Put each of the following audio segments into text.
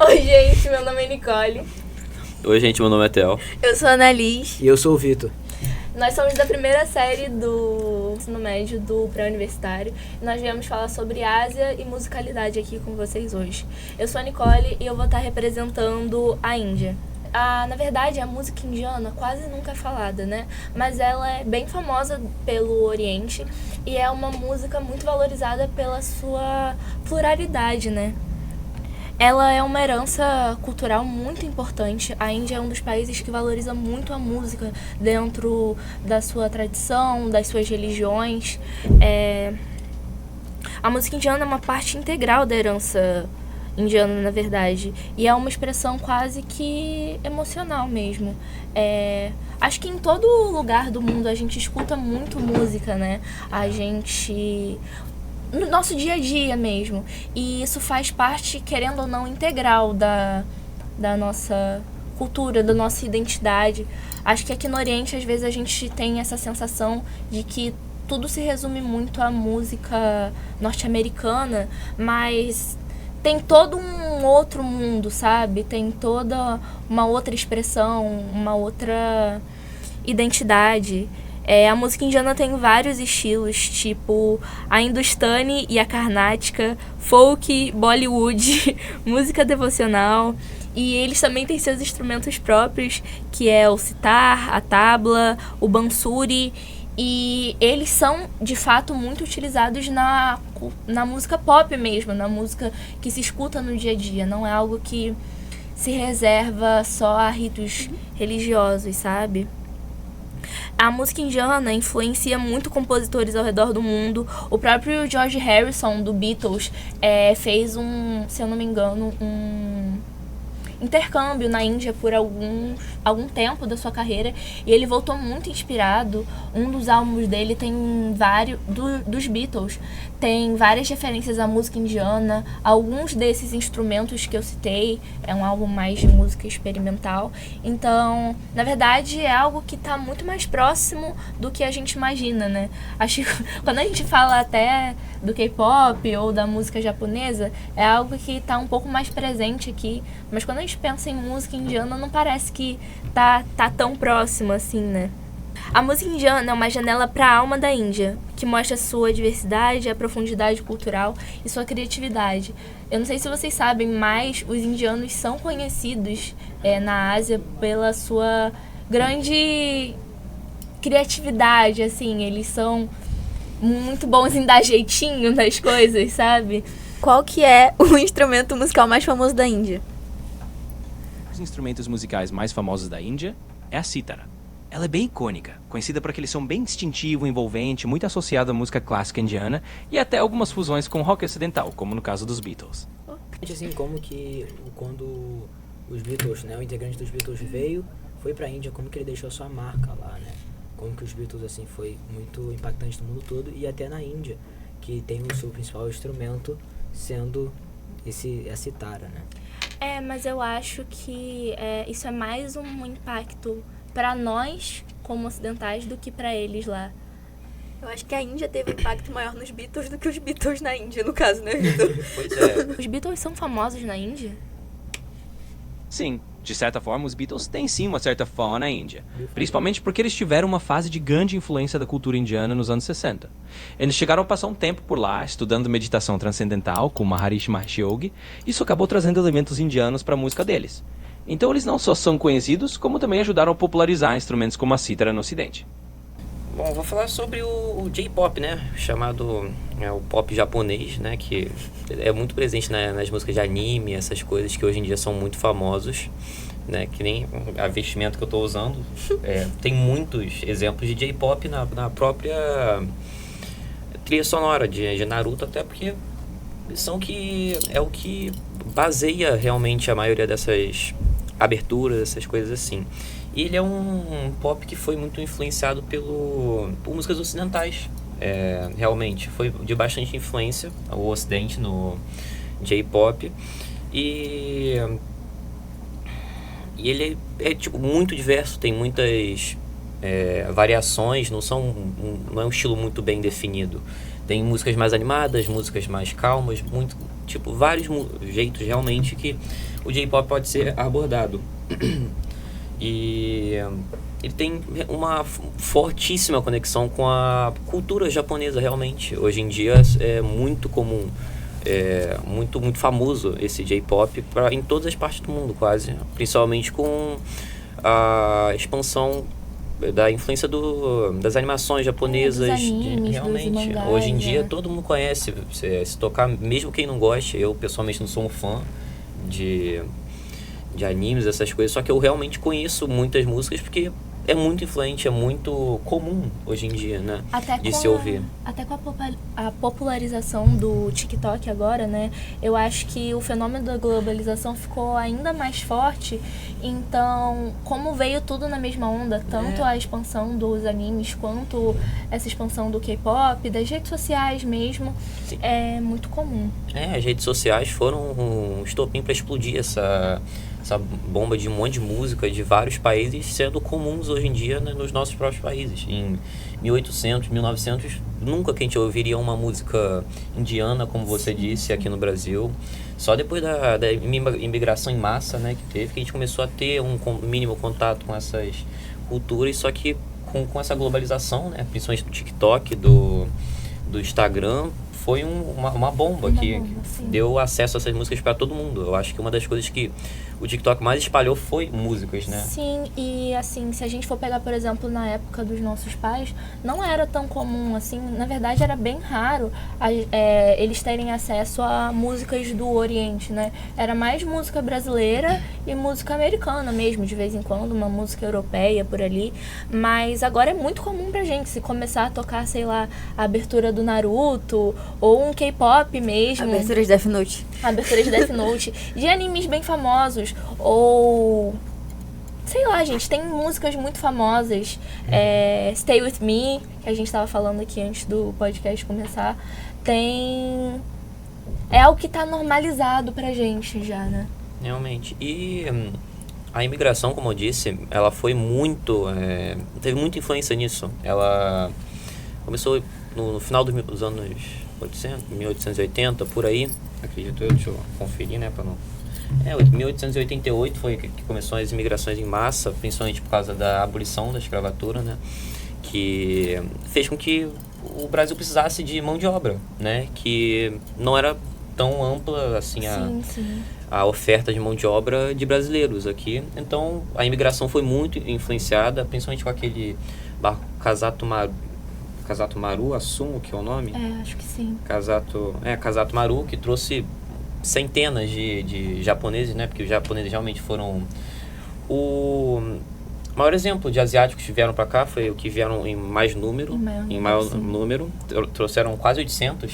Oi, gente, meu nome é Nicole. Oi, gente, meu nome é Theo. Eu sou a Annalise. E eu sou o Vitor. Nós somos da primeira série do ensino médio do pré-universitário e nós viemos falar sobre Ásia e musicalidade aqui com vocês hoje. Eu sou a Nicole e eu vou estar representando a Índia. Na verdade, a música indiana quase nunca é falada, né? Mas ela é bem famosa pelo Oriente e é uma música muito valorizada pela sua pluralidade, né? Ela é uma herança cultural muito importante. A Índia é um dos países que valoriza muito a música dentro da sua tradição, das suas religiões. A música indiana é uma parte integral da herança indiana, na verdade. E é uma expressão quase que emocional mesmo. Acho que em todo lugar do mundo a gente escuta muito música, né? A gente... no nosso dia a dia mesmo. E isso faz parte, querendo ou não, integral da nossa cultura, da nossa identidade. Acho que aqui no Oriente, às vezes, a gente tem essa sensação de que tudo se resume muito à música norte-americana, mas tem todo um outro mundo, sabe? Tem toda uma outra expressão, uma outra identidade. A música indiana tem vários estilos, tipo a hindustani e a carnática, folk, Bollywood, música devocional. E eles também têm seus instrumentos próprios, que é o sitar, a tabla, o bansuri. E eles são, de fato, muito utilizados na música pop mesmo, na música que se escuta no dia a dia. Não é algo que se reserva só a ritos religiosos, sabe? A música indiana influencia muito compositores ao redor do mundo. O próprio George Harrison, do Beatles, fez se eu não me engano, um intercâmbio na Índia por algum tempo da sua carreira, e ele voltou muito inspirado. Um dos álbuns dele tem vários, dos Beatles, tem várias referências à música indiana. Alguns desses instrumentos que eu citei é um álbum mais de música experimental. Então, na verdade, é algo que está muito mais próximo do que a gente imagina, né? Acho que quando a gente fala até do K-pop ou da música japonesa, é algo que está um pouco mais presente aqui, mas quando a gente pensa em música indiana, não parece que tá tão próximo assim, né? A música indiana é uma janela para a alma da Índia, que mostra sua diversidade, a profundidade cultural e sua criatividade. Eu não sei se vocês sabem, mas os indianos são conhecidos na Ásia pela sua grande criatividade, assim. Eles são muito bons em dar jeitinho nas coisas, sabe? Qual que é o instrumento musical mais famoso da Índia? Os instrumentos musicais mais famosos da Índia é a cítara. Ela é bem icônica, conhecida por aquele som bem distintivo, envolvente, muito associado à música clássica indiana e até algumas fusões com rock ocidental, como no caso dos Beatles. Assim como que quando os Beatles, né, o integrante dos Beatles foi pra Índia, como que ele deixou sua marca lá, né? Como que os Beatles, assim, foi muito impactante no mundo todo e até na Índia, que tem o seu principal instrumento sendo a cítara, né? Mas eu acho que isso é mais um impacto para nós, como ocidentais, do que para eles lá. Eu acho que a Índia teve um impacto maior nos Beatles do que os Beatles na Índia, no caso, né, Vitor? Pois é. Os Beatles são famosos na Índia? Sim, de certa forma, os Beatles têm sim uma certa fama na Índia, principalmente porque eles tiveram uma fase de grande influência da cultura indiana nos anos 60. Eles chegaram a passar um tempo por lá, estudando meditação transcendental com Maharishi Mahesh Yogi, e isso acabou trazendo elementos indianos para a música deles. Então eles não só são conhecidos, como também ajudaram a popularizar instrumentos como a cítara no ocidente. Bom, vou falar sobre o J-pop, né, chamado o pop japonês, né, que é muito presente nas músicas de anime, essas coisas que hoje em dia são muito famosos, né, que nem a vestimenta que eu estou usando. Tem muitos exemplos de J-pop na própria trilha sonora de Naruto, até porque é o que baseia realmente a maioria dessas aberturas, essas coisas assim. E ele é um pop que foi muito influenciado por músicas ocidentais, realmente. Foi de bastante influência o ocidente no J-pop. E ele é tipo, muito diverso, tem muitas variações, não é um estilo muito bem definido. Tem músicas mais animadas, músicas mais calmas, muito, tipo, vários jeitos realmente que o J-pop pode ser abordado. E ele tem uma fortíssima conexão com a cultura japonesa, realmente. Hoje em dia é muito comum, muito famoso esse J-pop em todas as partes do mundo, quase. Principalmente com a expansão da influência das animações japonesas. Dos animes, realmente, dos mangás, hoje em dia todo mundo conhece. Se tocar, mesmo quem não gosta, eu pessoalmente não sou um fã de animes, essas coisas, só que eu realmente conheço muitas músicas porque é muito influente, é muito comum hoje em dia, né? De se ouvir. Até com a popularização do TikTok agora, né? Eu acho que o fenômeno da globalização ficou ainda mais forte. Então, como veio tudo na mesma onda, tanto a expansão dos animes quanto essa expansão do K-pop, das redes sociais mesmo, Sim. é muito comum. As redes sociais foram um estopim para explodir essa bomba de um monte de música de vários países sendo comuns hoje em dia, né, nos nossos próprios países. Em 1800, 1900, nunca que a gente ouviria uma música indiana, como você disse, aqui no Brasil. Só depois da imigração em massa, né, que teve, que a gente começou a ter um mínimo contato com essas culturas, só que com essa globalização, né, principalmente do TikTok, do Instagram, foi uma bomba que deu acesso a essas músicas para todo mundo. Eu acho que uma das coisas que o TikTok mais espalhou foi músicas, né? Sim, e assim, se a gente for pegar, por exemplo, na época dos nossos pais, não era tão comum, assim, na verdade era bem raro eles terem acesso a músicas do Oriente, né? Era mais música brasileira e música americana mesmo, de vez em quando, uma música europeia por ali, mas agora é muito comum pra gente, se começar a tocar, sei lá, a abertura do Naruto, ou um K-pop mesmo. Abertura de Death Note. Abertura de Death Note, de animes bem famosos, ou sei lá, gente, tem músicas muito famosas, Stay With Me, que a gente estava falando aqui antes do podcast começar, é algo que tá normalizado pra gente já, né? Realmente. E a imigração, como eu disse, ela foi teve muita influência nisso. Ela começou no final dos anos 1880, por aí, acredito eu, deixa eu conferir, né, para não... 1888 foi que começou as imigrações em massa, principalmente por causa da abolição da escravatura, né, que fez com que o Brasil precisasse de mão de obra, né, que não era tão ampla assim a oferta de mão de obra de brasileiros aqui. Então a imigração foi muito influenciada, principalmente com aquele barco Casato Maru, assumo que é o nome? Acho que sim. Casato Maru, que trouxe centenas de japoneses, né? Porque os japoneses realmente foram o maior exemplo de asiáticos que vieram para cá, foi o que vieram em mais número, número. Trouxeram quase 800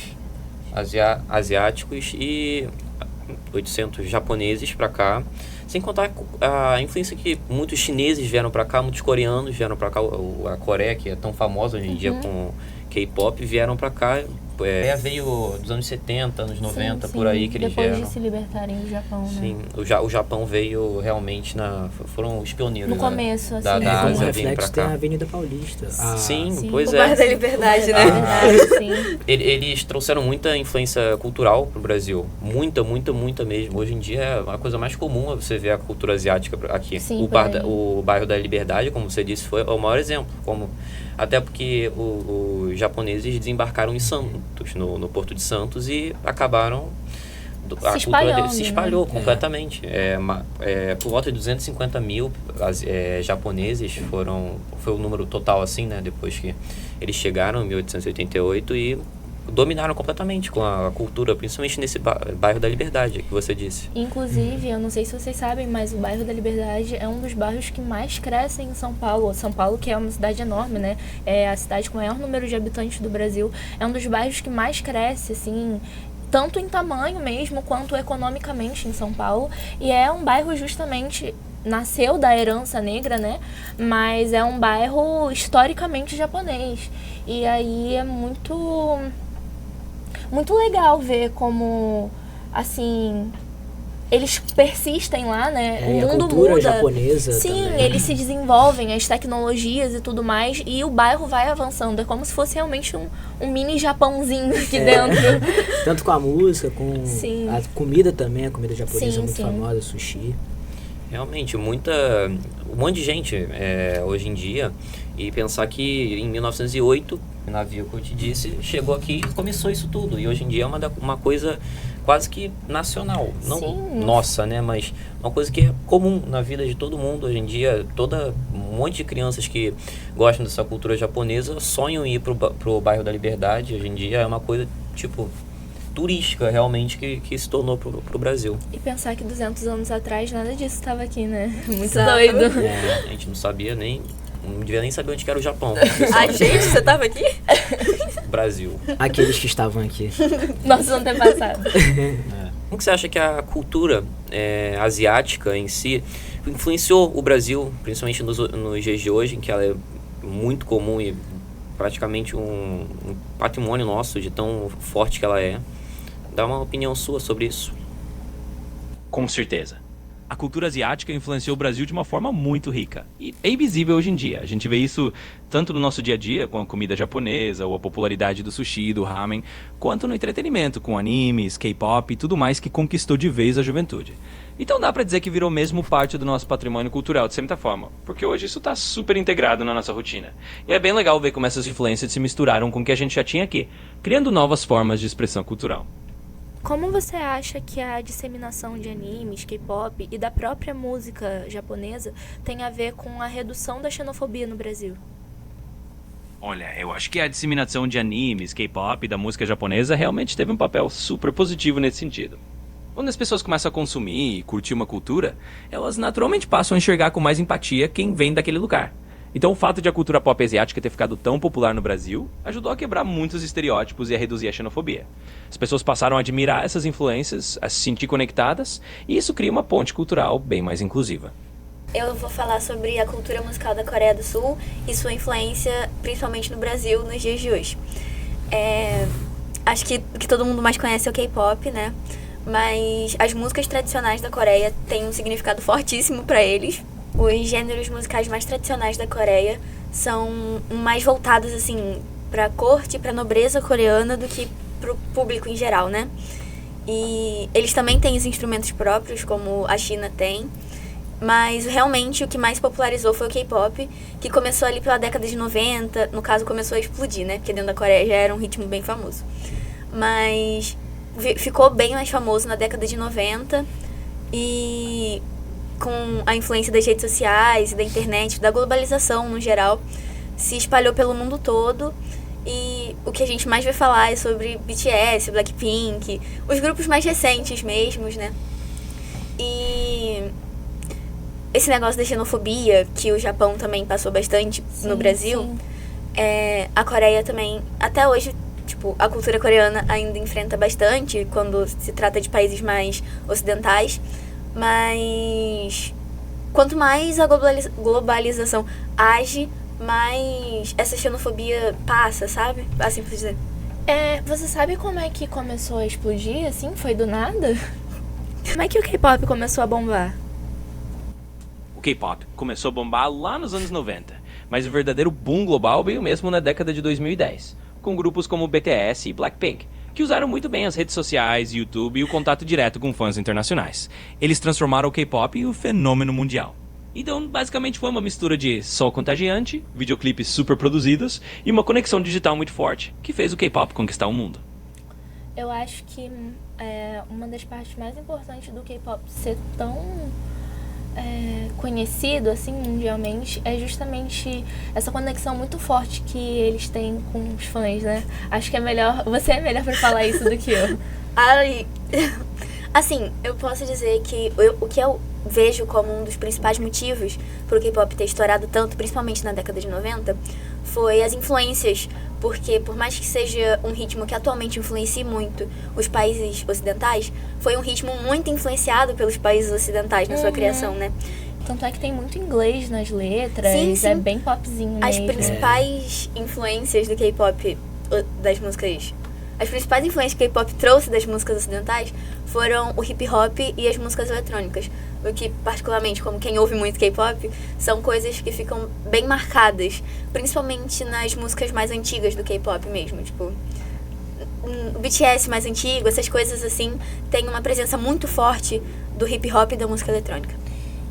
asiáticos e 800 japoneses para cá. Sem contar a influência que muitos chineses vieram para cá, muitos coreanos vieram para cá, a Coreia, que é tão famosa hoje em dia com K-pop, vieram para cá. Veio dos anos 70, anos 90, por aí que eles vieram. Depois de se libertarem do Japão, né? Sim, o Japão veio realmente foram os pioneiros. No começo, assim. Da Como Ásia, reflexo tem a Avenida Paulista. Sim, pois O bairro da Liberdade, né? Verdade, sim. Eles trouxeram muita influência cultural pro Brasil. Muita mesmo. Hoje em dia é a coisa mais comum você ver a cultura asiática aqui. Sim, o bairro da Liberdade, como você disse, foi o maior exemplo. Até porque os japoneses desembarcaram em Santos, no Porto de Santos, e acabaram... A cultura deles se espalhou, né? Completamente. Por volta de 250 mil japoneses foi o número total, assim, né? Depois que eles chegaram em 1888 e dominaram completamente com a cultura, principalmente nesse bairro da Liberdade que você disse. Inclusive, eu não sei se vocês sabem, mas o bairro da Liberdade é um dos bairros que mais crescem em São Paulo. São Paulo, que é uma cidade enorme, né? É a cidade com o maior número de habitantes do Brasil. É um dos bairros que mais cresce, assim, tanto em tamanho mesmo, quanto economicamente em São Paulo. E é um bairro justamente... Nasceu da herança negra, né? Mas é um bairro historicamente japonês. E aí é muito legal ver como, assim, eles persistem lá, né? E O a mundo cultura muda. japonesa Sim, também. eles se desenvolvem, as tecnologias e tudo mais, e o bairro vai avançando. É como se fosse realmente um mini Japãozinho aqui dentro. Tanto com a música, com Sim. a comida também, a comida japonesa Sim, é muito sim. famosa, sushi. Realmente, um monte de gente hoje em dia, e pensar que em 1908, o navio que eu te disse, chegou aqui e começou isso tudo, e hoje em dia é uma coisa quase que nacional, não Sim. nossa, né, mas uma coisa que é comum na vida de todo mundo hoje em dia. Um monte de crianças que gostam dessa cultura japonesa sonham em ir pro bairro da Liberdade. Hoje em dia é uma coisa, tipo, turística realmente que se tornou pro Brasil. E pensar que 200 anos atrás nada disso estava aqui, né? Muito Exato. doido. A gente não sabia não devia nem saber onde que era o Japão. A gente, você tava aqui? Brasil. Aqueles que estavam aqui. Nossos antepassados. Como que você acha que a cultura asiática em si influenciou o Brasil, principalmente nos dias de hoje, em que ela é muito comum e praticamente um patrimônio nosso, de tão forte que ela é? Dá uma opinião sua sobre isso. Com certeza. A cultura asiática influenciou o Brasil de uma forma muito rica. E é invisível hoje em dia. A gente vê isso tanto no nosso dia a dia, com a comida japonesa, ou a popularidade do sushi, do ramen, quanto no entretenimento, com animes, K-pop e tudo mais que conquistou de vez a juventude. Então dá pra dizer que virou mesmo parte do nosso patrimônio cultural, de certa forma, porque hoje isso tá super integrado na nossa rotina. E é bem legal ver como essas influências se misturaram com o que a gente já tinha aqui, criando novas formas de expressão cultural. Como você acha que a disseminação de animes, K-pop e da própria música japonesa tem a ver com a redução da xenofobia no Brasil? Olha, eu acho que a disseminação de animes, K-pop e da música japonesa realmente teve um papel super positivo nesse sentido. Quando as pessoas começam a consumir e curtir uma cultura, elas naturalmente passam a enxergar com mais empatia quem vem daquele lugar. Então o fato de a cultura pop asiática ter ficado tão popular no Brasil ajudou a quebrar muitos estereótipos e a reduzir a xenofobia. As pessoas passaram a admirar essas influências, a se sentir conectadas, e isso cria uma ponte cultural bem mais inclusiva. Eu vou falar sobre a cultura musical da Coreia do Sul e sua influência, principalmente no Brasil, nos dias de hoje. Acho que o que todo mundo mais conhece é o K-pop, né? Mas as músicas tradicionais da Coreia têm um significado fortíssimo para eles. Os gêneros musicais mais tradicionais da Coreia são mais voltados, assim, pra corte, pra nobreza coreana do que pro público em geral, né? E eles também têm os instrumentos próprios, como a China tem. Mas realmente o que mais popularizou foi o K-pop, que começou ali pela década de 90, no caso começou a explodir, né? Porque dentro da Coreia já era um ritmo bem famoso. Mas ficou bem mais famoso na década de 90 e com a influência das redes sociais, da internet, da globalização no geral, se espalhou pelo mundo todo. E o que a gente mais vai falar é sobre BTS, Blackpink, os grupos mais recentes mesmos, né? E esse negócio da xenofobia, que o Japão também passou bastante no Brasil, sim. A Coreia também, até hoje, tipo, a cultura coreana ainda enfrenta bastante quando se trata de países mais ocidentais. Mas quanto mais a globalização age, mais essa xenofobia passa, sabe? Assim por dizer. Você sabe como é que começou a explodir, assim? Foi do nada? Como é que o K-pop começou a bombar? O K-pop começou a bombar lá nos anos 90, mas o verdadeiro boom global veio mesmo na década de 2010, com grupos como BTS e Blackpink, que usaram muito bem as redes sociais, YouTube e o contato direto com fãs internacionais. Eles transformaram o K-pop em um fenômeno mundial. Então, basicamente foi uma mistura de sol contagiante, videoclipes super produzidos e uma conexão digital muito forte, que fez o K-pop conquistar o mundo. Eu acho que uma das partes mais importantes do K-pop ser tão conhecido assim mundialmente é justamente essa conexão muito forte que eles têm com os fãs, né? Acho que você é melhor pra falar isso do que eu. Assim, eu posso dizer que o que eu vejo como um dos principais motivos pro K-pop ter estourado tanto, principalmente na década de 90, foi as influências, porque por mais que seja um ritmo que atualmente influencie muito os países ocidentais, foi um ritmo muito influenciado pelos países ocidentais na sua criação, né? Tanto é que tem muito inglês nas letras, Sim. é bem popzinho As mesmo. principais influências do K-pop, das músicas as principais influências que o K-pop trouxe das músicas ocidentais foram o hip hop e as músicas eletrônicas. O que, particularmente, como quem ouve muito K-pop, são coisas que ficam bem marcadas, principalmente nas músicas mais antigas do K-pop mesmo, tipo o BTS mais antigo, essas coisas assim, tem uma presença muito forte do hip hop e da música eletrônica.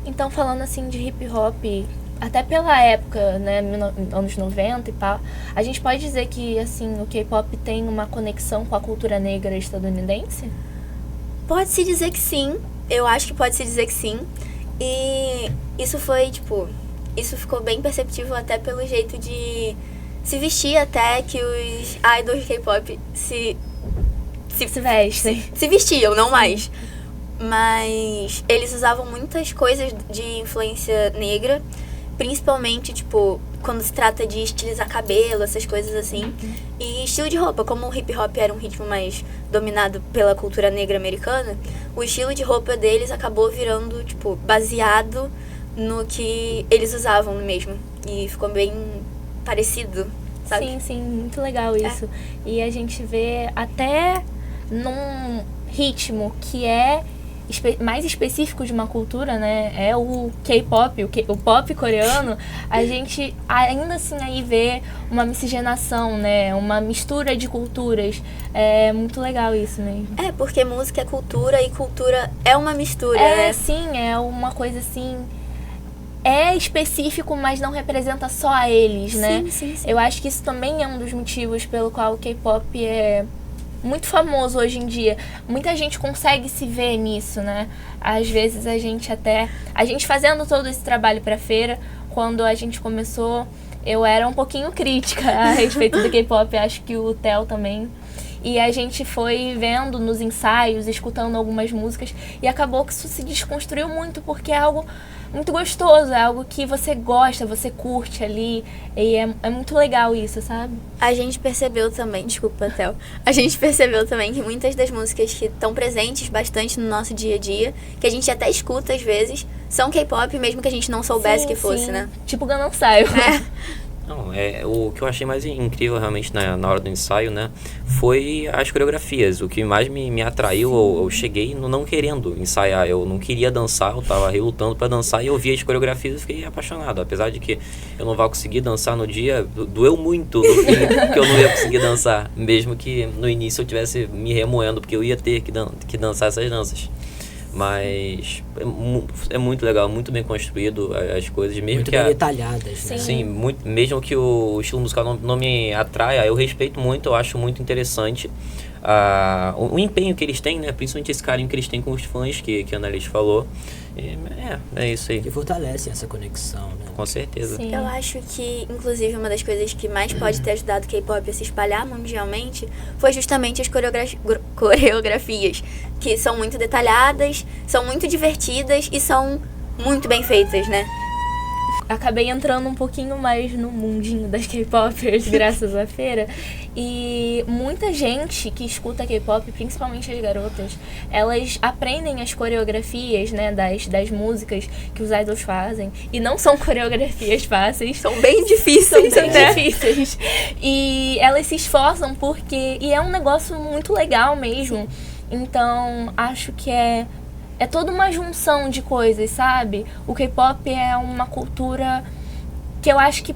Então, falando assim de hip hop, até pela época, né, anos 90 e pá, a gente pode dizer que, assim, o K-pop tem uma conexão com a cultura negra estadunidense? Pode-se dizer que sim, eu acho que pode-se dizer que sim. E isso foi, tipo, isso ficou bem perceptível até pelo jeito de se vestir, até que os idols de K-pop se vestem. Se vestiam, não mais. Mas eles usavam muitas coisas de influência negra, principalmente, tipo, quando se trata de estilizar cabelo, essas coisas assim. E estilo de roupa, como o hip hop era um ritmo mais dominado pela cultura negra americana, o estilo de roupa deles acabou virando, tipo, baseado no que eles usavam mesmo. E ficou bem parecido, sabe? Sim, sim, muito legal isso. E a gente vê até num ritmo que é mais específico de uma cultura, né? É o K-pop, o pop coreano. A gente ainda assim aí vê uma miscigenação, né? Uma mistura de culturas. É muito legal isso mesmo. É, porque música é cultura e cultura é uma mistura, né? Sim, é uma coisa assim. É específico, mas não representa só a eles, né? Sim. Eu acho que isso também é um dos motivos pelo qual o K-pop é muito famoso hoje em dia. Muita gente consegue se ver nisso, né? Às vezes a gente fazendo todo esse trabalho pra feira, quando a gente começou, eu era um pouquinho crítica a respeito do K-pop, acho que o Theo também. E a gente foi vendo nos ensaios, escutando algumas músicas, e acabou que isso se desconstruiu muito, porque é algo muito gostoso, é algo que você gosta, você curte ali, e é muito legal isso, sabe? A gente percebeu também, desculpa, Theo, a gente percebeu também que muitas das músicas que estão presentes bastante no nosso dia a dia, que a gente até escuta às vezes, são K-pop, mesmo que a gente não soubesse que fosse, né? Tipo Gangnam Style. Não, o que eu achei mais incrível realmente na hora do ensaio, né, foi as coreografias. O que mais me atraiu, eu cheguei não querendo ensaiar, eu não queria dançar, eu tava relutando pra dançar e eu vi as coreografias e fiquei apaixonado. Apesar de que eu não vá conseguir dançar no dia, doeu muito no fim que eu não ia conseguir dançar, mesmo que no início eu tivesse me remoendo, porque eu ia ter que dançar essas danças. Mas é muito legal, muito bem construído as coisas, mesmo muito que bem detalhadas, né? Sim, mesmo que o estilo musical não me atraia, eu respeito muito, eu acho muito interessante o empenho que eles têm, né? Principalmente esse carinho que eles têm com os fãs, que a Annalise falou. É isso aí. Que fortalecem essa conexão, né? Com certeza. Sim. Eu acho que, inclusive, uma das coisas que mais pode ter ajudado o K-pop a se espalhar mundialmente foi justamente as coreografias, que são muito detalhadas, são muito divertidas e são muito bem feitas, né? Acabei entrando um pouquinho mais no mundinho das K-popers graças à feira, e muita gente que escuta K-pop, principalmente as garotas, elas aprendem as coreografias, né, das músicas que os idols fazem, e não são coreografias fáceis, São bem difíceis, são bem até. difíceis, e elas se esforçam e é um negócio muito legal mesmo. Então acho que é toda uma junção de coisas, sabe? O K-pop é uma cultura que eu acho que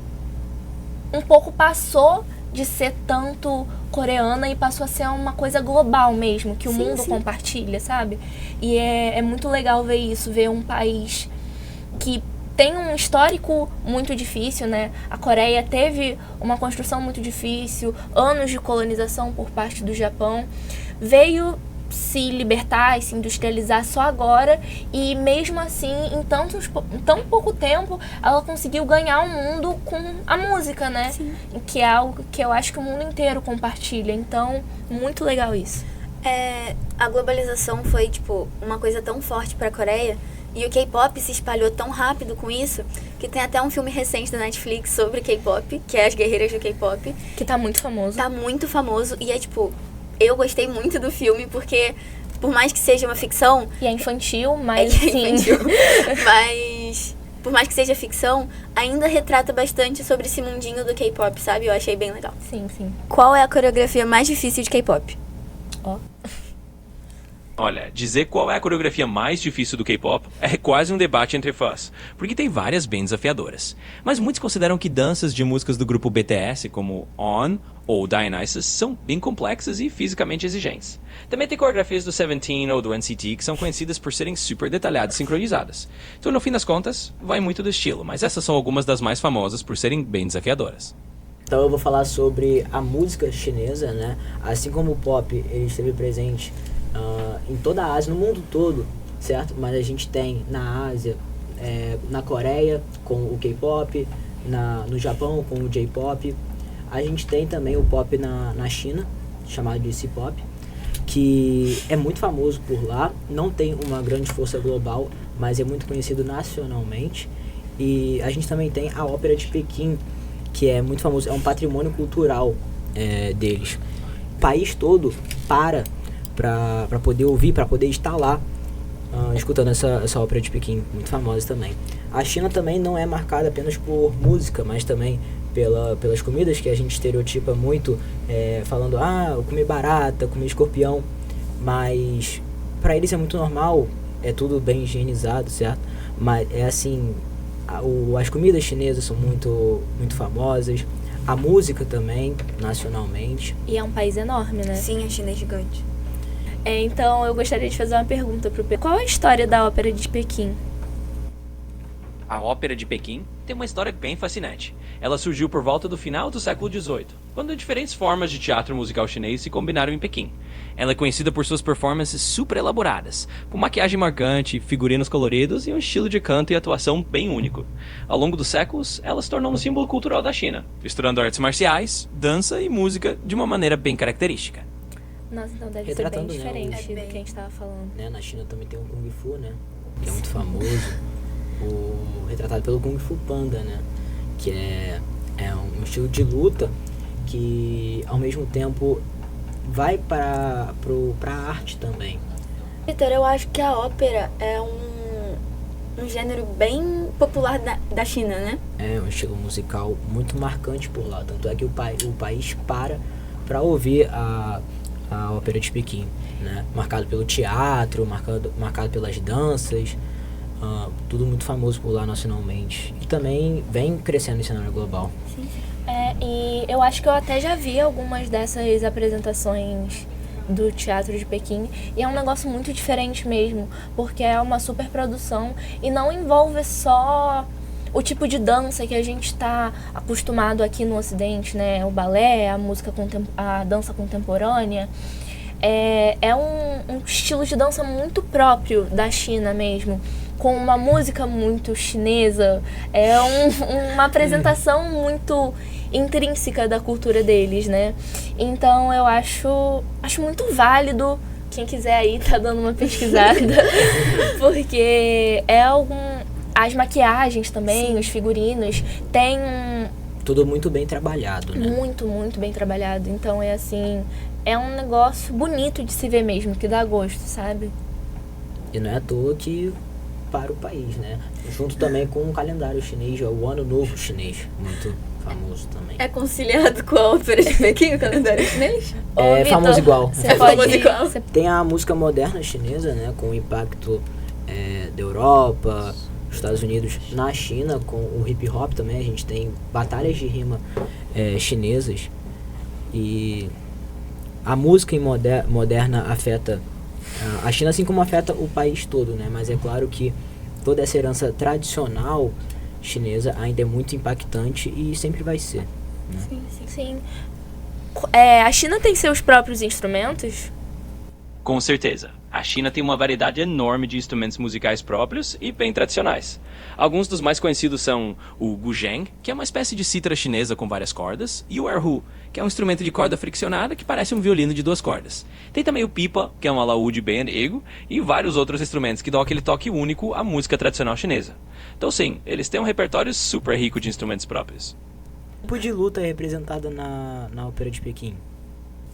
um pouco passou de ser tanto coreana e passou a ser uma coisa global mesmo, que o mundo compartilha, sabe? E é muito legal ver isso, ver um país que tem um histórico muito difícil, né? A Coreia teve uma construção muito difícil, anos de colonização por parte do Japão, veio se libertar e se industrializar só agora, e mesmo assim, em tão pouco tempo, ela conseguiu ganhar o mundo com a música, né? Sim. Que é algo que eu acho que o mundo inteiro compartilha, então, muito legal isso. A globalização foi, tipo, uma coisa tão forte pra Coreia, e o K-pop se espalhou tão rápido com isso, que tem até um filme recente da Netflix sobre K-pop, que é As Guerreiras do K-pop. Que tá muito famoso. Tá muito famoso, e é, tipo, eu gostei muito do filme, porque, por mais que seja uma ficção... E é infantil, mas É sim. infantil, mas por mais que seja ficção, ainda retrata bastante sobre esse mundinho do K-pop, sabe? Eu achei bem legal. Sim, sim. Qual é a coreografia mais difícil de K-pop? Ó. Olha, dizer qual é a coreografia mais difícil do K-pop é quase um debate entre fãs, porque tem várias bem desafiadoras. Mas muitos consideram que danças de músicas do grupo BTS, como On ou Dionysus, são bem complexas e fisicamente exigentes. Também tem coreografias do Seventeen ou do NCT que são conhecidas por serem super detalhadas e sincronizadas. Então, no fim das contas, vai muito do estilo, mas essas são algumas das mais famosas por serem bem desafiadoras. Então eu vou falar sobre a música chinesa, né? Assim como o pop, ele esteve presente em toda a Ásia, no mundo todo, certo? Mas a gente tem na Ásia, na Coreia com o K-pop, no Japão com o J-pop. A gente tem também o pop na China, chamado de C-pop, que é muito famoso por lá, não tem uma grande força global, mas é muito conhecido nacionalmente. E a gente também tem a Ópera de Pequim, que é muito famoso, é um patrimônio cultural deles. O país todo para poder ouvir, para poder estar lá escutando essa ópera de Pequim, muito famosa também. A China também não é marcada apenas por música, mas também pelas comidas, que a gente estereotipa muito, falando, eu comi barata, comi escorpião, mas para eles é muito normal, é tudo bem higienizado, certo? Mas é assim, as comidas chinesas são muito, muito famosas, a música também, nacionalmente. E é um país enorme, né? Sim, a China é gigante. Então eu gostaria de fazer uma pergunta pro Pedro. Qual a história da Ópera de Pequim? A Ópera de Pequim tem uma história bem fascinante. Ela surgiu por volta do final do século XVIII, quando diferentes formas de teatro musical chinês se combinaram em Pequim. Ela é conhecida por suas performances super elaboradas, com maquiagem marcante, figurinos coloridos e um estilo de canto e atuação bem único. Ao longo dos séculos, ela se tornou um símbolo cultural da China, misturando artes marciais, dança e música de uma maneira bem característica. Nossa, então deve Retratando, ser bem né, diferente do que a gente tava falando. Na China também tem o Kung Fu, né? Que é muito famoso. Retratado pelo Kung Fu Panda, né? Que é um estilo de luta que, ao mesmo tempo, vai para a arte também. Vitor, eu acho que a ópera é um gênero bem popular da China, né? É um estilo musical muito marcante por lá. Tanto é que o país para ouvir a Ópera de Pequim, né? Marcado pelo teatro, marcado pelas danças, tudo muito famoso por lá nacionalmente. E também vem crescendo em cenário global. Sim. E eu acho que eu até já vi algumas dessas apresentações do Teatro de Pequim, e é um negócio muito diferente mesmo, porque é uma super produção e não envolve só o tipo de dança que a gente está acostumado aqui no Ocidente, né? O balé, a dança contemporânea. É um estilo de dança muito próprio da China mesmo, com uma música muito chinesa. É uma apresentação muito intrínseca da cultura deles, né? Então eu acho muito válido. Quem quiser aí tá dando uma pesquisada, porque as maquiagens também, os figurinos, tem Tudo muito bem trabalhado, né? muito, muito bem trabalhado. Então é um negócio bonito de se ver mesmo, que dá gosto, sabe? E não é à toa que para o país, né? Junto também com o calendário chinês, o Ano Novo Chinês, muito famoso também. É conciliado com a ópera de Pequim, o calendário chinês? É Vitor, famoso igual. Você famoso igual. Tem a música moderna chinesa, né? Com o impacto da Europa, dos Estados Unidos na China, com o hip hop também. A gente tem batalhas de rima chinesas. E a música moderna afeta a China, assim como afeta o país todo, né? Mas é claro que toda essa herança tradicional chinesa ainda é muito impactante e sempre vai ser. Né? Sim. A China tem seus próprios instrumentos? Com certeza. A China tem uma variedade enorme de instrumentos musicais próprios e bem tradicionais. Alguns dos mais conhecidos são o guzheng, que é uma espécie de cítara chinesa com várias cordas, e o erhu, que é um instrumento de corda friccionada que parece um violino de 2 cordas. Tem também o pipa, que é um alaúde bem antigo, e vários outros instrumentos que dão aquele toque único à música tradicional chinesa. Então sim, eles têm um repertório super rico de instrumentos próprios. Que tipo de luta é representada na Ópera de Pequim?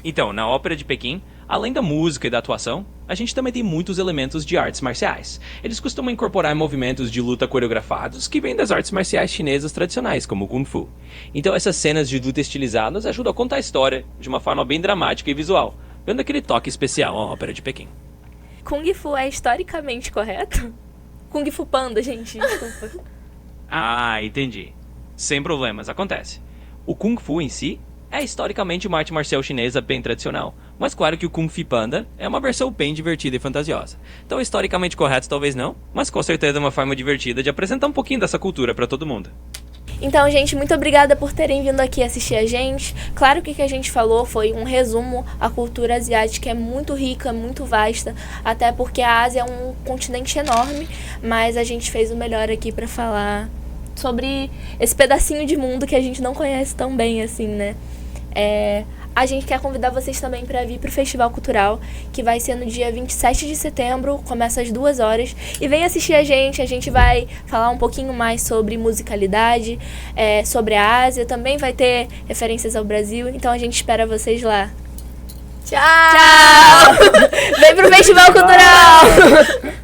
Então, na Ópera de Pequim, além da música e da atuação, a gente também tem muitos elementos de artes marciais. Eles costumam incorporar movimentos de luta coreografados que vêm das artes marciais chinesas tradicionais, como o Kung Fu. Então essas cenas de luta estilizadas ajudam a contar a história de uma forma bem dramática e visual, dando aquele toque especial à ópera de Pequim. Kung Fu é historicamente correto? Kung Fu Panda, gente, desculpa. Ah, entendi. Sem problemas, acontece. O Kung Fu em si é historicamente uma arte marcial chinesa bem tradicional, mas claro que o Kung Fu Panda é uma versão bem divertida e fantasiosa. Então historicamente correto talvez não, mas com certeza é uma forma divertida de apresentar um pouquinho dessa cultura para todo mundo. Então, gente, muito obrigada por terem vindo aqui assistir a gente. Claro que o que a gente falou foi um resumo. A cultura asiática é muito rica, muito vasta, até porque a Ásia é um continente enorme, mas a gente fez o melhor aqui para falar sobre esse pedacinho de mundo que a gente não conhece tão bem assim, né? A gente quer convidar vocês também para vir pro Festival Cultural, que vai ser no dia 27 de setembro, começa às 2 horas. E vem assistir a gente vai falar um pouquinho mais sobre musicalidade, sobre a Ásia, também vai ter referências ao Brasil, então a gente espera vocês lá. Tchau! Vem pro Festival Cultural!